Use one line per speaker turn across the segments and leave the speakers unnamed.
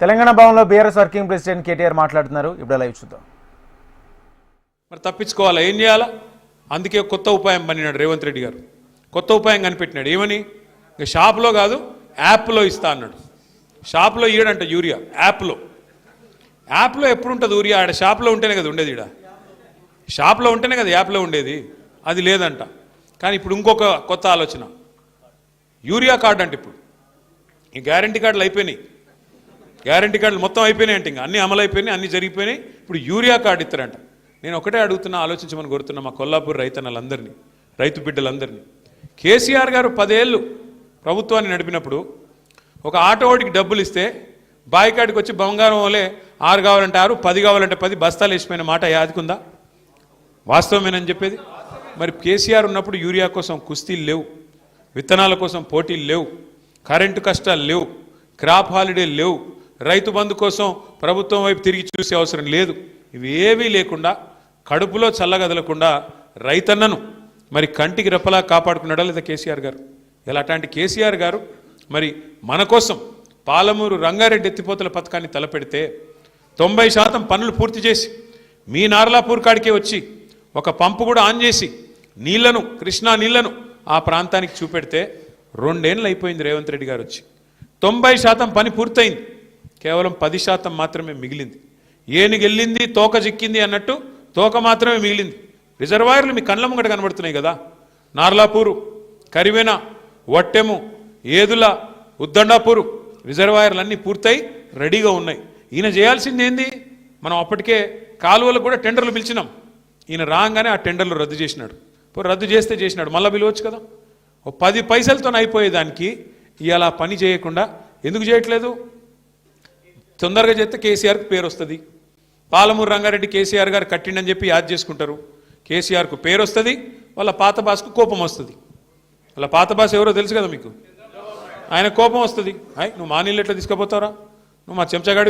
తెలంగాణ భవన్లో BRS working president KTR మాట్లాడుతున్నారు. ఇప్పుడు లైవ్ చూద్దాం.
మరి తప్పించుకోవాలా, ఏం చేయాలా? అందుకే కొత్త ఉపాయం పన్నినాడు రేవంత్ రెడ్డి గారు. కొత్త ఉపాయం కనిపెట్టినాడు. ఏమని? ఇక షాప్లో కాదు యాప్లో ఇస్తా అన్నాడు. షాప్లో ఇయ్యడంట యూరియా, యాప్లో ఎప్పుడు ఉంటుంది యూరియా? ఆడ షాప్లో ఉంటేనే కదా ఉండేది, ఈడ షాప్లో ఉంటేనే కదా యాప్లో ఉండేది. అది లేదంట. కానీ ఇప్పుడు ఇంకొక కొత్త ఆలోచన, యూరియా కార్డు అంటే ఇప్పుడు ఈ గ్యారంటీ కార్డులు అయిపోయినాయి, గ్యారంటీ కార్డులు మొత్తం అయిపోయినాయి అంటే ఇంకా అన్నీ అమలు అయిపోయినాయి, అన్నీ జరిగిపోయినాయి. ఇప్పుడు యూరియా కార్డు ఇస్తారంట. నేను ఒకటే అడుగుతున్నా, ఆలోచించమని కోరుతున్నా మా కొల్లాపూర్ రైతన్నలందరినీ, రైతు బిడ్డలందరినీ. కేసీఆర్ గారు 10 ఏళ్ళు ప్రభుత్వాన్ని నడిపినప్పుడు ఒక ఆటోవాడికి డబ్బులు ఇస్తే బాయికాడికి వచ్చి బంగారం వలే 6 కావాలంటే 6, 10 కావాలంటే 10 బస్తాలు వేసిపోయిన మాట యాదికుందా? వాస్తవమేనని చెప్పేది. మరి కేసీఆర్ ఉన్నప్పుడు యూరియా కోసం కుస్తీలు లేవు, విత్తనాల కోసం పోటీలు లేవు, కరెంటు కష్టాలు లేవు, క్రాప్ హాలిడేలు లేవు, రైతు బంధు కోసం ప్రభుత్వం వైపు తిరిగి చూసే అవసరం లేదు. ఇవి ఏవీ లేకుండా కడుపులో చల్లగదలకుండా రైతన్నను మరి కంటికి రెప్పలా కాపాడుకున్నాడా లేదా కేసీఆర్ గారు? ఇలా అట్లాంటి కేసీఆర్ గారు మరి మన కోసం పాలమూరు రంగారెడ్డి ఎత్తిపోతల పథకాన్ని తలపెడితే 90% పనులు పూర్తి చేసి మీ నార్లాపూర్ కాడికే వచ్చి ఒక పంపు కూడా ఆన్ చేసి నీళ్లను, కృష్ణా నీళ్లను ఆ ప్రాంతానికి చూపెడితే 2 ఏళ్ళు అయిపోయింది రేవంత్ రెడ్డి గారు వచ్చి. 90% పని పూర్తయింది, కేవలం 10% మాత్రమే మిగిలింది. ఏనుగు వెళ్ళింది తోక చిక్కింది అన్నట్టు తోక మాత్రమే మిగిలింది. రిజర్వాయర్లు మీ కళ్ళ ముంగట కనబడుతున్నాయి కదా, నార్లాపూరు, కరివెన, వట్టెము, ఏదుల, ఉద్దండాపూరు రిజర్వాయర్లు అన్నీ పూర్తయి రెడీగా ఉన్నాయి. ఈయన చేయాల్సింది ఏంది? మనం అప్పటికే కాలువలకు కూడా టెండర్లు పిలిచినాం. ఈయన రాగానే ఆ టెండర్లు రద్దు చేసినాడు. రద్దు చేస్తే చేసినాడు, మళ్ళీ పిలవచ్చు కదా. 10 పైసలతో అయిపోయేదానికి ఇవాళ పని చేయకుండా ఎందుకు చేయట్లేదు? తొందరగా చేస్తే కేసీఆర్కు పేరు వస్తుంది. పాలమూరు రంగారెడ్డి కేసీఆర్ గారు కట్టిండని చెప్పి యాద్ చేసుకుంటారు. కేసీఆర్కు పేరు వస్తుంది, వాళ్ళ పాత బాస్కు కోపం వస్తుంది. వాళ్ళ పాత బాస్ ఎవరో తెలుసు కదా మీకు. ఆయన కోపం వస్తుంది, నువ్వు మా నీళ్ళు ఎట్లా తీసుకుపోతావురా, నువ్వు మా చెంచగాడు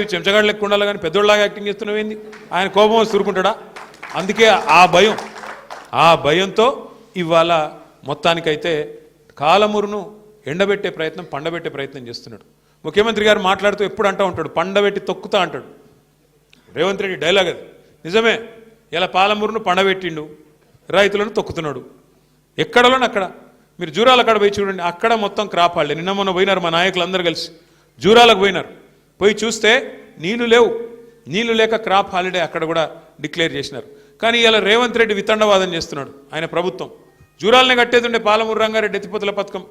లెక్క ఉండాలి కానీ పెద్దోళ్ళలాగా యాక్టింగ్ చేస్తున్నావేంది? ఆయన కోపం వస్తే ఊరుకుంటాడా? అందుకే ఆ భయంతో ఇవాళ మొత్తానికైతే కాలమూరును ఎండబెట్టే ప్రయత్నం, పండబెట్టే ప్రయత్నం చేస్తున్నాడు. ముఖ్యమంత్రి గారు మాట్లాడుతూ ఎప్పుడు అంటూ ఉంటాడు, పండబెట్టి తొక్కుతా అంటాడు. రేవంత్ రెడ్డి డైలాగ్ అది. నిజమే, ఇలా పాలమూరును పండబెట్టిండు, రైతులను తొక్కుతున్నాడు. ఎక్కడలోని అక్కడ మీరు జూరాల కాడ పోయి చూడండి, అక్కడ మొత్తం క్రాప్ హాలిడే. నిన్న మొన్న పోయినారు మా నాయకులందరూ కలిసి, జూరాలకు పోయినారు. పోయి చూస్తే నీళ్లు లేవు, నీళ్లు లేక క్రాప్ హాలిడే అక్కడ కూడా డిక్లేర్ చేసినారు. కానీ ఇలా రేవంత్ రెడ్డి వితండవాదం చేస్తున్నాడు. ఆయన ప్రభుత్వం జూరాలనే కట్టేది ఉండే, పాలమూరు రంగారెడ్డి ఎత్తిపోతల పథకం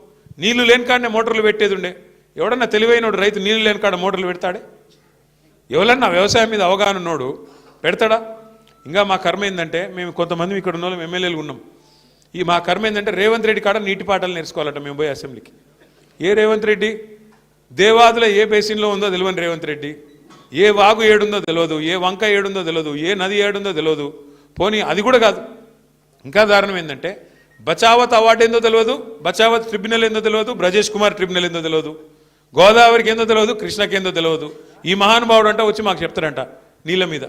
నీళ్లు లేని కాడనే మోటార్లు పెట్టేది ఉండే. ఎవడన్నా తెలివైనోడు రైతు నీళ్లు లేని కాడ మోటార్లు పెడతాడే? ఎవరన్నా వ్యవసాయం మీద అవగాహన ఉన్నోడు పెడతాడా? ఇంకా మా కర్మ ఏంటంటే, మేము కొంతమంది ఇక్కడ ఉన్న వాళ్ళం ఎమ్మెల్యేలు ఉన్నాం. మా కర్మ ఏంటంటే రేవంత్ రెడ్డి కాడ నీటి పాటలు నేర్చుకోవాలట మేము పోయి అసెంబ్లీకి. ఏ రేవంత్ రెడ్డి? దేవాదుల ఏ బేసిన్లో ఉందో తెలియని రేవంత్ రెడ్డి, ఏ వాగు ఏడుందో తెలియదు, ఏ వంక ఏడుందో తెలియదు, ఏ నది ఏడుందో తెలియదు. పోనీ అది కూడా కాదు, ఇంకా దారుణం ఏంటంటే బచావత్ అవార్డు ఏందో తెలియదు, బచావత్ ట్రిబ్యునల్ ఏందో తెలియదు, బ్రజేష్ కుమార్ ట్రిబ్యునల్ ఏందో తెలియదు, గోదావరికి ఏందో తెలియదు, కృష్ణకి ఏందో తెలియదు. ఈ మహానుభావుడు అంట వచ్చి మాకు చెప్తారంట నీళ్ళ మీద.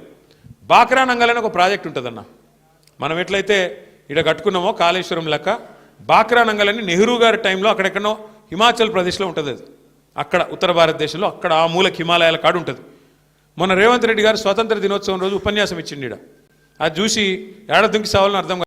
బాక్రా నంగల్ అని ఒక ప్రాజెక్ట్ ఉంటుందన్న, మనం ఎట్లయితే ఇక్కడ కట్టుకున్నామో కాళేశ్వరం లెక్క బాక్రా నంగల్ అని నెహ్రూ గారి టైంలో అక్కడెక్కడో హిమాచల్ ప్రదేశ్లో ఉంటుంది. అది అక్కడ ఉత్తర భారతదేశంలో అక్కడ ఆ మూలకి హిమాలయాల కాడు ఉంటుంది. మొన్న రేవంత్ రెడ్డి గారు స్వాతంత్ర దినోత్సవం రోజు ఉపన్యాసం ఇచ్చిండు. అది చూసి ఏడ దుంకి సావాలని అర్థం